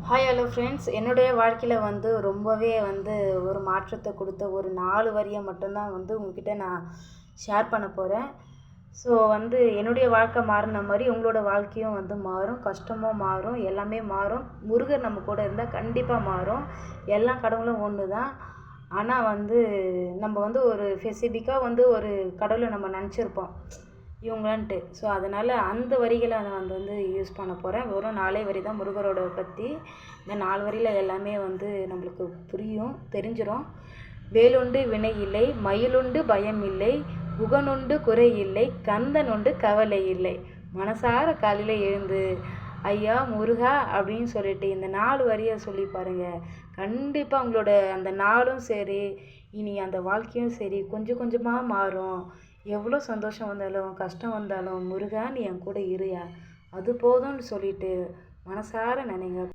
Hi hello friends, என்னுடைய வாழ்க்கையில் ரொம்பவே ஒரு மாற்றத்தை கொடுத்த ஒரு 4 வரியை மட்டும்தான் உங்ககிட்ட நான் ஷேர் பண்ண போகிறேன். ஸோ என்னுடைய வாழ்க்கை மாறின மாதிரி உங்களோட வாழ்க்கையும் மாறும், கஷ்டமும் மாறும், எல்லாமே மாறும். முருகர் நம்ம கூட இருந்தால் கண்டிப்பாக மாறும். எல்லா கடவுளும் ஒன்று தான். ஆனால் நம்ம ஒரு ஸ்பெசிஃபிக்காக ஒரு கடவுளை நம்ம நினச்சிருப்போம் இவங்களான்ட்டு. ஸோ அதனால் அந்த வரிகளை நான் யூஸ் பண்ண போகிறேன். வெறும் 4 வரி தான் முருகரோட பற்றி. இந்த 4 வரியில் எல்லாமே நம்மளுக்கு புரியும், தெரிஞ்சிடும். வேலுண்டு வினை இல்லை, மயிலுண்டு பயம் இல்லை, குகனுண்டு குறை இல்லை, கந்தன் உண்டு கவலை இல்லை. மனசார காலையில் எழுந்து ஐயா முருகா அப்படின்னு சொல்லிட்டு இந்த 4 வரியை சொல்லி பாருங்கள். கண்டிப்பாக உங்களோட அந்த நாளும் சரி, இனி அந்த வாழ்க்கையும் சரி கொஞ்சம் கொஞ்சமாக மாறும். எவ்வளோ சந்தோஷம் வந்தாலும் கஷ்டம் வந்தாலும் முருகா நீ என் கூட இருயா, அது போதும்னு சொல்லிட்டு மனசார நினைங்க.